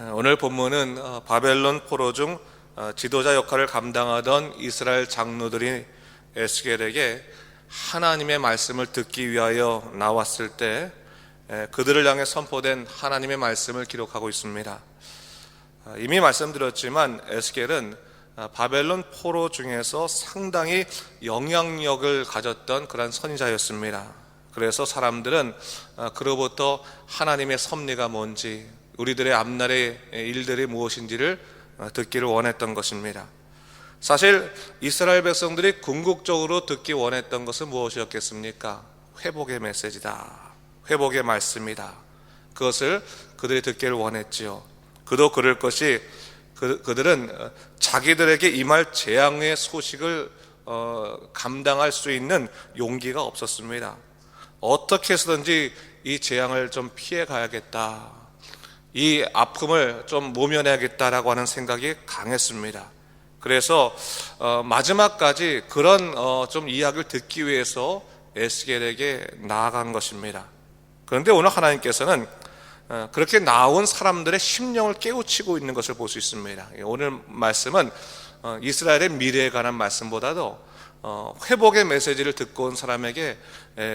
오늘 본문은 바벨론 포로 중 지도자 역할을 감당하던 이스라엘 장로들이 에스겔에게 하나님의 말씀을 듣기 위하여 나왔을 때 그들을 향해 선포된 하나님의 말씀을 기록하고 있습니다. 이미 말씀드렸지만 에스겔은 바벨론 포로 중에서 상당히 영향력을 가졌던 그런 선지자였습니다. 그래서 사람들은 그로부터 하나님의 섭리가 뭔지, 우리들의 앞날의 일들이 무엇인지를 듣기를 원했던 것입니다. 사실 이스라엘 백성들이 궁극적으로 듣기 원했던 것은 무엇이었겠습니까? 회복의 메시지다, 회복의 말씀이다. 그것을 그들이 듣기를 원했지요. 그도 그럴 것이 그들은 자기들에게 임할 재앙의 소식을 감당할 수 있는 용기가 없었습니다. 어떻게 해서든지 이 재앙을 좀 피해 가야겠다, 이 아픔을 좀 모면해야겠다라고 하는 생각이 강했습니다. 그래서 마지막까지 그런 좀 이야기를 듣기 위해서 에스겔에게 나아간 것입니다. 그런데 오늘 하나님께서는 그렇게 나온 사람들의 심령을 깨우치고 있는 것을 볼 수 있습니다. 오늘 말씀은 이스라엘의 미래에 관한 말씀보다도 회복의 메시지를 듣고 온 사람에게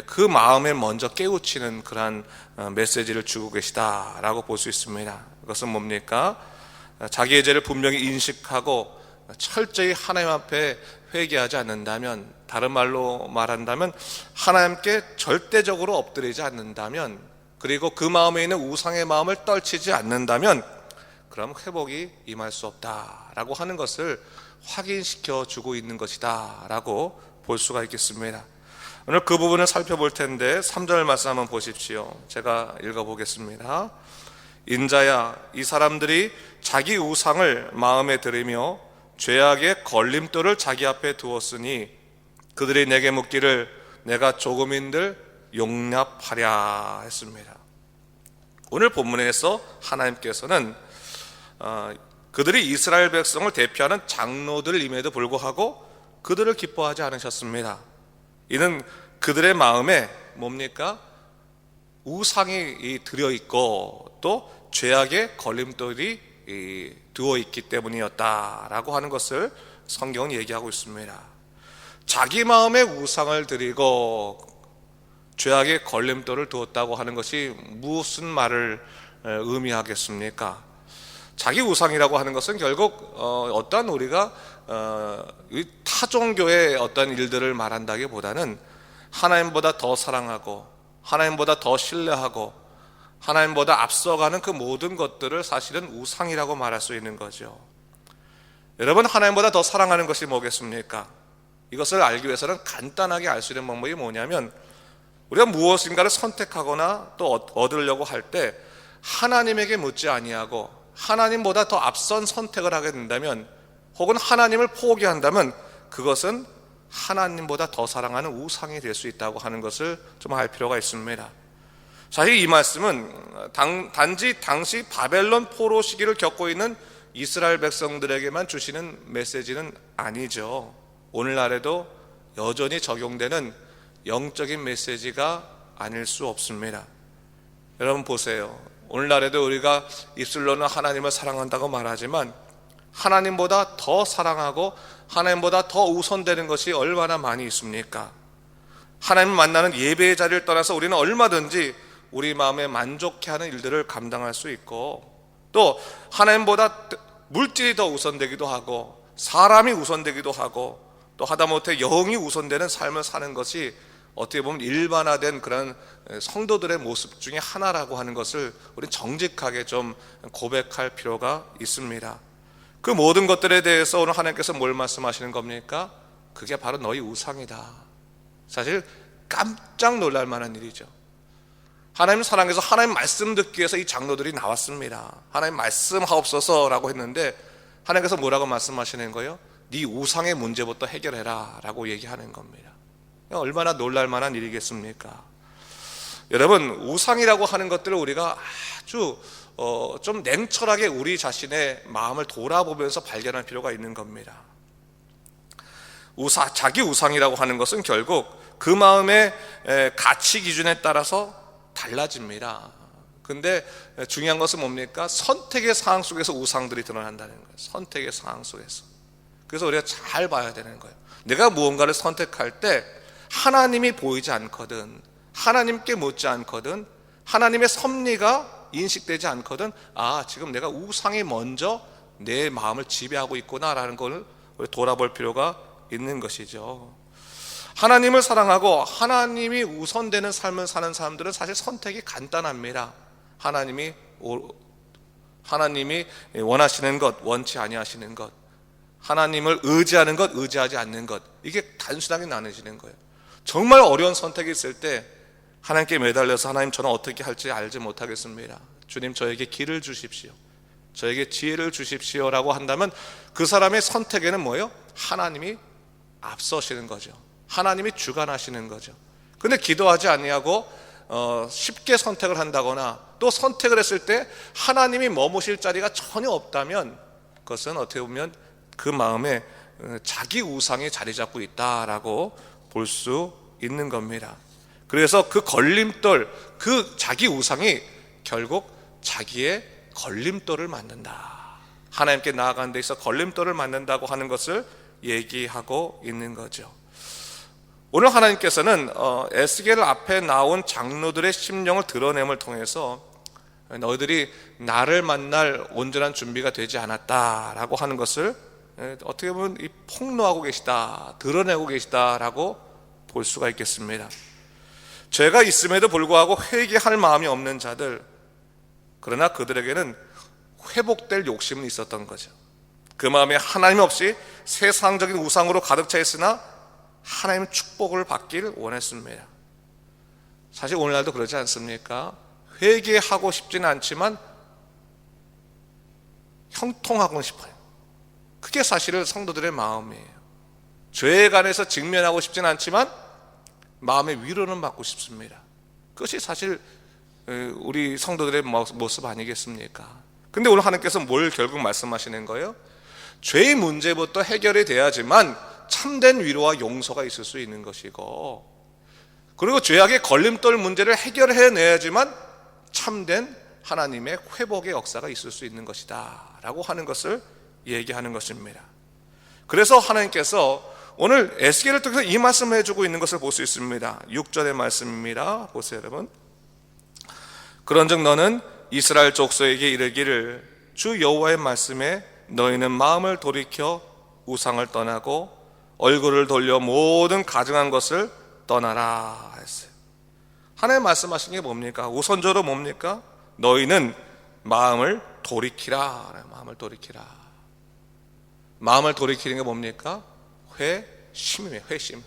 그 마음에 먼저 깨우치는 그러한 메시지를 주고 계시다라고 볼 수 있습니다. 그것은 뭡니까? 자기의 죄를 분명히 인식하고 철저히 하나님 앞에 회개하지 않는다면, 다른 말로 말한다면 하나님께 절대적으로 엎드리지 않는다면, 그리고 그 마음에 있는 우상의 마음을 떨치지 않는다면, 그럼 회복이 임할 수 없다라고 하는 것을 확인시켜 주고 있는 것이다 라고 볼 수가 있겠습니다. 오늘 그 부분을 살펴볼 텐데 3절 말씀 한번 보십시오. 제가 읽어보겠습니다. 인자야, 이 사람들이 자기 우상을 마음에 들이며 죄악의 걸림돌을 자기 앞에 두었으니 그들이 내게 묻기를 내가 조금인들 용납하랴 했습니다. 오늘 본문에서 하나님께서는 그들이 이스라엘 백성을 대표하는 장로들임에도 불구하고 그들을 기뻐하지 않으셨습니다. 이는 그들의 마음에 뭡니까? 우상이 들어있고 또 죄악의 걸림돌이 두어있기 때문이었다라고 하는 것을 성경은 얘기하고 있습니다. 자기 마음에 우상을 드리고 죄악의 걸림돌을 두었다고 하는 것이 무슨 말을 의미하겠습니까? 자기 우상이라고 하는 것은 결국 어떠한 우리가 타종교의 어떤 일들을 말한다기보다는 하나님보다 더 사랑하고 하나님보다 더 신뢰하고 하나님보다 앞서가는 그 모든 것들을 사실은 우상이라고 말할 수 있는 거죠. 여러분, 하나님보다 더 사랑하는 것이 뭐겠습니까? 이것을 알기 위해서는 간단하게 알 수 있는 방법이 뭐냐면, 우리가 무엇인가를 선택하거나 또 얻으려고 할 때 하나님에게 묻지 아니하고 하나님보다 더 앞선 선택을 하게 된다면, 혹은 하나님을 포기한다면 그것은 하나님보다 더 사랑하는 우상이 될 수 있다고 하는 것을 좀 알 필요가 있습니다. 사실 이 말씀은 단지 당시 바벨론 포로 시기를 겪고 있는 이스라엘 백성들에게만 주시는 메시지는 아니죠. 오늘날에도 여전히 적용되는 영적인 메시지가 아닐 수 없습니다. 여러분 보세요. 오늘날에도 우리가 입술로는 하나님을 사랑한다고 말하지만 하나님보다 더 사랑하고 하나님보다 더 우선되는 것이 얼마나 많이 있습니까? 하나님을 만나는 예배의 자리를 떠나서 우리는 얼마든지 우리 마음에 만족해 하는 일들을 감당할 수 있고, 또 하나님보다 물질이 더 우선되기도 하고 사람이 우선되기도 하고 또 하다못해 영이 우선되는 삶을 사는 것이 어떻게 보면 일반화된 그런 성도들의 모습 중에 하나라고 하는 것을 우리는 정직하게 좀 고백할 필요가 있습니다. 그 모든 것들에 대해서 오늘 하나님께서 뭘 말씀하시는 겁니까? 그게 바로 너희 우상이다. 사실 깜짝 놀랄 만한 일이죠. 하나님 사랑해서 하나님 말씀 듣기 위해서 이 장로들이 나왔습니다. 하나님 말씀하옵소서라고 했는데 하나님께서 뭐라고 말씀하시는 거예요? 네 우상의 문제부터 해결해라 라고 얘기하는 겁니다. 얼마나 놀랄 만한 일이겠습니까? 여러분, 우상이라고 하는 것들을 우리가 아주 좀 냉철하게 우리 자신의 마음을 돌아보면서 발견할 필요가 있는 겁니다. 자기 우상이라고 하는 것은 결국 그 마음의 가치 기준에 따라서 달라집니다. 근데 중요한 것은 뭡니까? 선택의 상황 속에서 우상들이 드러난다는 거예요. 선택의 상황 속에서. 그래서 우리가 잘 봐야 되는 거예요. 내가 무언가를 선택할 때 하나님이 보이지 않거든, 하나님께 묻지 않거든, 하나님의 섭리가 인식되지 않거든, 지금 내가 우상이 먼저 내 마음을 지배하고 있구나라는 걸 우리 돌아볼 필요가 있는 것이죠. 하나님을 사랑하고 하나님이 우선되는 삶을 사는 사람들은 사실 선택이 간단합니다. 하나님이 원하시는 것, 원치 아니하시는 것, 하나님을 의지하는 것, 의지하지 않는 것, 이게 단순하게 나눠지는 거예요. 정말 어려운 선택이 있을 때 하나님께 매달려서 하나님, 저는 어떻게 할지 알지 못하겠습니다, 주님 저에게 길을 주십시오, 저에게 지혜를 주십시오라고 한다면 그 사람의 선택에는 뭐예요? 하나님이 앞서시는 거죠. 하나님이 주관하시는 거죠. 근데 기도하지 아니하고 쉽게 선택을 한다거나 또 선택을 했을 때 하나님이 머무실 자리가 전혀 없다면 그것은 어떻게 보면 그 마음에 자기 우상이 자리 잡고 있다라고 볼 수 있는 겁니다. 그래서 그 걸림돌, 그 자기 우상이 결국 자기의 걸림돌을 만든다, 하나님께 나아가는 데 있어 걸림돌을 만든다고 하는 것을 얘기하고 있는 거죠. 오늘 하나님께서는 에스겔 앞에 나온 장로들의 심령을 드러냄을 통해서 너희들이 나를 만날 온전한 준비가 되지 않았다라고 하는 것을 어떻게 보면 폭로하고 계시다, 드러내고 계시다라고 볼 수가 있겠습니다. 죄가 있음에도 불구하고 회개할 마음이 없는 자들, 그러나 그들에게는 회복될 욕심은 있었던 거죠. 그 마음에 하나님 없이 세상적인 우상으로 가득 차 있으나 하나님의 축복을 받길 원했습니다. 사실 오늘날도 그러지 않습니까? 회개하고 싶지는 않지만 형통하고 싶어요. 그게 사실은 성도들의 마음이에요. 죄에 관해서 직면하고 싶지는 않지만 마음의 위로는 받고 싶습니다. 그것이 사실 우리 성도들의 모습 아니겠습니까? 근데 오늘 하나님께서 뭘 결국 말씀하시는 거예요? 죄의 문제부터 해결이 돼야지만 참된 위로와 용서가 있을 수 있는 것이고, 그리고 죄악의 걸림돌 문제를 해결해내야지만 참된 하나님의 회복의 역사가 있을 수 있는 것이다 라고 하는 것을 얘기하는 것입니다. 그래서 하나님께서 오늘 에스겔을 통해서 이 말씀을 해주고 있는 것을 볼 수 있습니다. 6절의 말씀입니다. 보세요 여러분. 그런즉 너는 이스라엘 족속에게 이르기를, 주 여호와의 말씀에 너희는 마음을 돌이켜 우상을 떠나고 얼굴을 돌려 모든 가증한 것을 떠나라 했어요. 하나님 말씀하신 게 뭡니까? 우선적으로 뭡니까? 너희는 마음을 돌이키라. 마음을 돌이키라. 마음을 돌이키는 게 뭡니까? 회심이에요. 회심.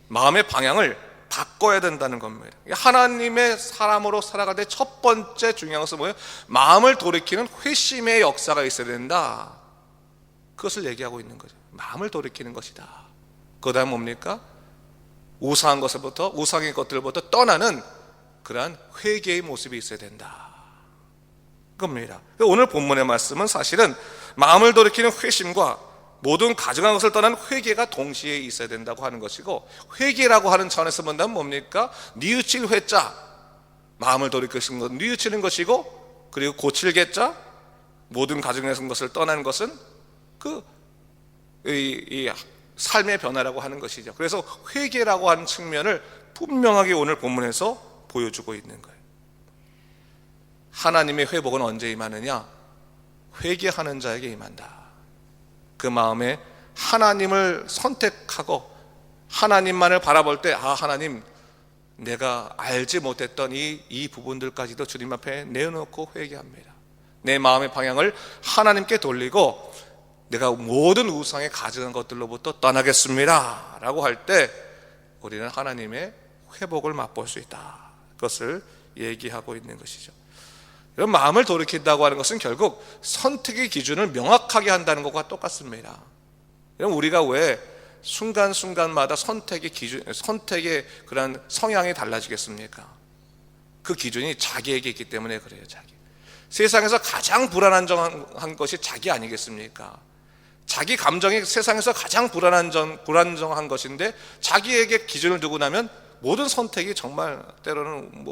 마음의 방향을 바꿔야 된다는 겁니다. 하나님의 사람으로 살아갈 때 첫 번째 중요한 것은 뭐예요? 마음을 돌이키는 회심의 역사가 있어야 된다. 그것을 얘기하고 있는 거죠. 마음을 돌이키는 것이다. 그 다음 뭡니까? 우상한 것부터, 우상의 것들부터 떠나는 그러한 회개의 모습이 있어야 된다 겁니다. 오늘 본문의 말씀은 사실은 마음을 돌이키는 회심과 모든 가증한 것을 떠나는 회개가 동시에 있어야 된다고 하는 것이고, 회개라고 하는 차원에서 본다면 뭡니까? 뉘우칠 회자, 마음을 돌이키는 것, 뉘우치는 것이고, 그리고 고칠 개자, 모든 가증한 것을 떠나는 것은 이 삶의 변화라고 하는 것이죠. 그래서 회개라고 하는 측면을 분명하게 오늘 본문에서 보여주고 있는 거예요. 하나님의 회복은 언제 임하느냐? 회개하는 자에게 임한다. 그 마음에 하나님을 선택하고 하나님만을 바라볼 때, 하나님, 내가 알지 못했던 이 부분들까지도 주님 앞에 내어놓고 회개합니다. 내 마음의 방향을 하나님께 돌리고 내가 모든 우상에 가증한 것들로부터 떠나겠습니다 라고 할 때 우리는 하나님의 회복을 맛볼 수 있다. 그것을 얘기하고 있는 것이죠. 이런 마음을 돌이킨다고 하는 것은 결국 선택의 기준을 명확하게 한다는 것과 똑같습니다. 우리가 왜 순간순간마다 선택의 그런 성향이 달라지겠습니까? 그 기준이 자기에게 있기 때문에 그래요. 세상에서 가장 불안정한 것이 자기 아니겠습니까? 자기 감정이 세상에서 가장 불안정한 것인데 자기에게 기준을 두고 나면 모든 선택이 정말 때로는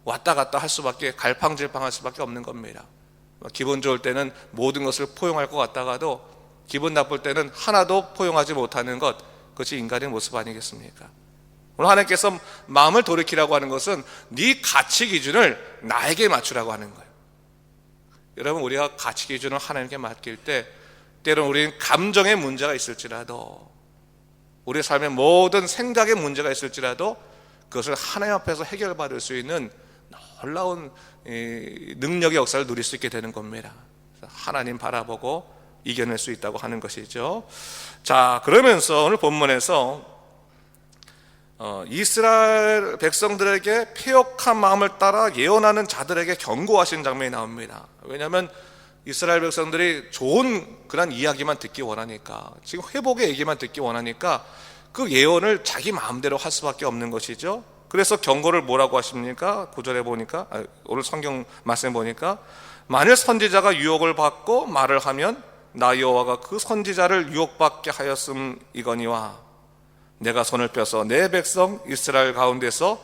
왔다 갔다 할 수밖에, 갈팡질팡할 수밖에 없는 겁니다. 기분 좋을 때는 모든 것을 포용할 것 같다가도 기분 나쁠 때는 하나도 포용하지 못하는 것, 그것이 인간의 모습 아니겠습니까? 오늘 하나님께서 마음을 돌이키라고 하는 것은 네 가치 기준을 나에게 맞추라고 하는 거예요. 여러분, 우리가 가치 기준을 하나님께 맡길 때 때로는 우리는 감정의 문제가 있을지라도, 우리 삶의 모든 생각의 문제가 있을지라도 그것을 하나님 앞에서 해결받을 수 있는 놀라운 능력의 역사를 누릴 수 있게 되는 겁니다. 하나님 바라보고 이겨낼 수 있다고 하는 것이죠. 자, 그러면서 오늘 본문에서 이스라엘 백성들에게 패역한 마음을 따라 예언하는 자들에게 경고하신 장면이 나옵니다. 왜냐하면 이스라엘 백성들이 좋은 그런 이야기만 듣기 원하니까, 지금 회복의 얘기만 듣기 원하니까 그 예언을 자기 마음대로 할 수밖에 없는 것이죠. 그래서 경고를 뭐라고 하십니까? 9절에 보니까, 오늘 성경 말씀에 보니까, 만일 선지자가 유혹을 받고 말을 하면 나 여호와가 그 선지자를 유혹받게 하였음이거니와 내가 손을 펴서 내 백성 이스라엘 가운데서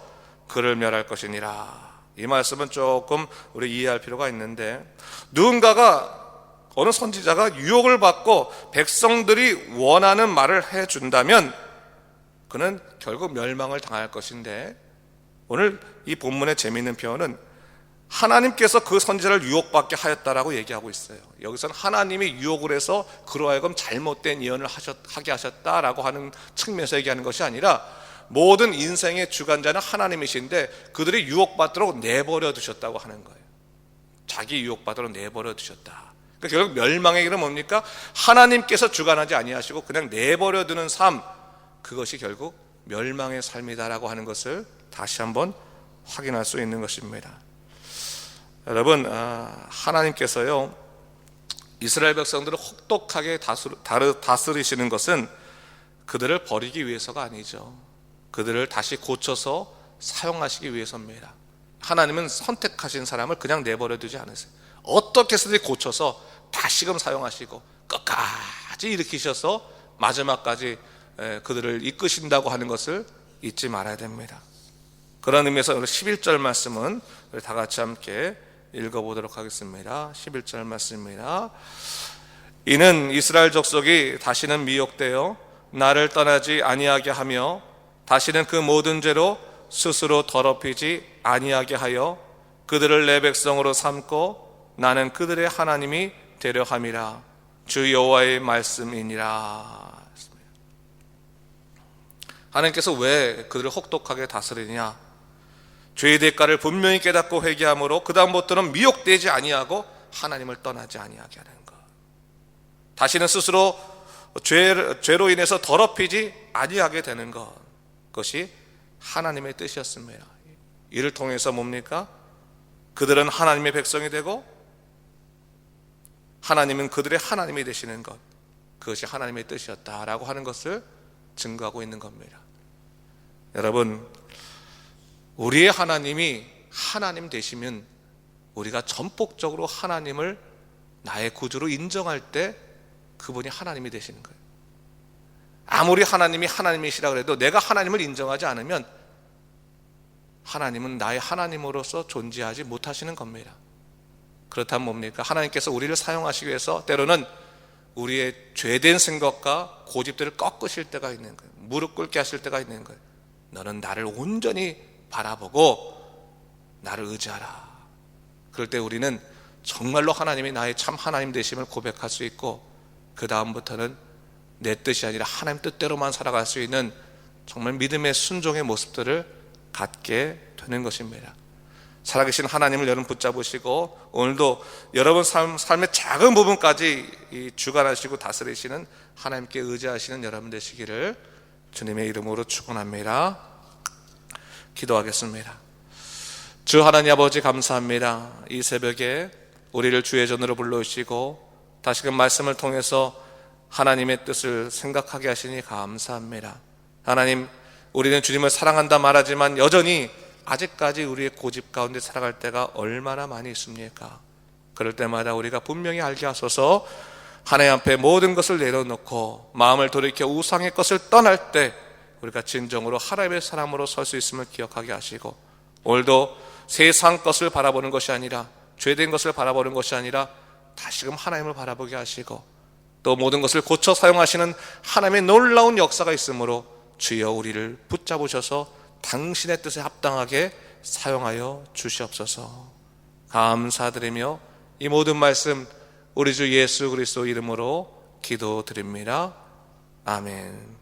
그를 멸할 것이니라. 이 말씀은 조금 우리 이해할 필요가 있는데, 누군가가, 어느 선지자가 유혹을 받고 백성들이 원하는 말을 해준다면 그는 결국 멸망을 당할 것인데, 오늘 이 본문의 재미있는 표현은 하나님께서 그 선지자를 유혹받게 하였다라고 얘기하고 있어요. 여기서는 하나님이 유혹을 해서 그로 하여금 잘못된 예언을 하게 하셨다라고 하는 측면에서 얘기하는 것이 아니라, 모든 인생의 주관자는 하나님이신데 그들이 유혹받도록 내버려 두셨다고 하는 거예요. 자기 유혹받도록 내버려 두셨다. 그러니까 결국 멸망의 길은 뭡니까? 하나님께서 주관하지 아니하시고 그냥 내버려 두는 삶, 그것이 결국 멸망의 삶이다라고 하는 것을 다시 한번 확인할 수 있는 것입니다. 여러분, 하나님께서요 이스라엘 백성들을 혹독하게 다스리시는 것은 그들을 버리기 위해서가 아니죠. 그들을 다시 고쳐서 사용하시기 위해서입니다. 하나님은 선택하신 사람을 그냥 내버려 두지 않으세요. 어떻게 해서든 고쳐서 다시금 사용하시고 끝까지 일으키셔서 마지막까지 그들을 이끄신다고 하는 것을 잊지 말아야 됩니다. 그런 의미에서 11절 말씀은 우리 다 같이 함께 읽어보도록 하겠습니다. 11절 말씀입니다. 이는 이스라엘 족속이 다시는 미혹되어 나를 떠나지 아니하게 하며 다시는 그 모든 죄로 스스로 더럽히지 아니하게 하여 그들을 내 백성으로 삼고 나는 그들의 하나님이 되려 함이라. 주 여호와의 말씀이니라. 하나님께서 왜 그들을 혹독하게 다스리냐? 죄의 대가를 분명히 깨닫고 회개함으로 그 다음부터는 미혹되지 아니하고 하나님을 떠나지 아니하게 하는 것. 다시는 스스로 죄로 인해서 더럽히지 아니하게 되는 것. 그것이 하나님의 뜻이었습니다. 이를 통해서 뭡니까? 그들은 하나님의 백성이 되고 하나님은 그들의 하나님이 되시는 것. 그것이 하나님의 뜻이었다라고 하는 것을 증거하고 있는 겁니다. 여러분, 우리의 하나님이 하나님 되시면 우리가 전폭적으로 하나님을 나의 구주로 인정할 때 그분이 하나님이 되시는 거예요. 아무리 하나님이 하나님이시라 그래도 내가 하나님을 인정하지 않으면 하나님은 나의 하나님으로서 존재하지 못하시는 겁니다. 그렇다면 뭡니까? 하나님께서 우리를 사용하시기 위해서 때로는 우리의 죄된 생각과 고집들을 꺾으실 때가 있는 거예요. 무릎 꿇게 하실 때가 있는 거예요. 너는 나를 온전히 바라보고 나를 의지하라. 그럴 때 우리는 정말로 하나님이 나의 참 하나님 되심을 고백할 수 있고, 그 다음부터는 내 뜻이 아니라 하나님 뜻대로만 살아갈 수 있는 정말 믿음의 순종의 모습들을 갖게 되는 것입니다. 살아계신 하나님을 여러분 붙잡으시고, 오늘도 여러분 삶의 작은 부분까지 주관하시고 다스리시는 하나님께 의지하시는 여러분 되시기를 주님의 이름으로 축원합니다. 기도하겠습니다. 주 하나님 아버지, 감사합니다. 이 새벽에 우리를 주의 전으로 불러주시고 다시금 말씀을 통해서 하나님의 뜻을 생각하게 하시니 감사합니다. 하나님, 우리는 주님을 사랑한다 말하지만 여전히 아직까지 우리의 고집 가운데 살아갈 때가 얼마나 많이 있습니까? 그럴 때마다 우리가 분명히 알게 하소서. 하나님 앞에 모든 것을 내려놓고 마음을 돌이켜 우상의 것을 떠날 때 우리가 진정으로 하나님의 사람으로 설 수 있음을 기억하게 하시고, 오늘도 세상 것을 바라보는 것이 아니라, 죄된 것을 바라보는 것이 아니라 다시금 하나님을 바라보게 하시고, 또 모든 것을 고쳐 사용하시는 하나님의 놀라운 역사가 있으므로 주여 우리를 붙잡으셔서 당신의 뜻에 합당하게 사용하여 주시옵소서. 감사드리며 이 모든 말씀 우리 주 예수 그리스도 이름으로 기도드립니다. 아멘.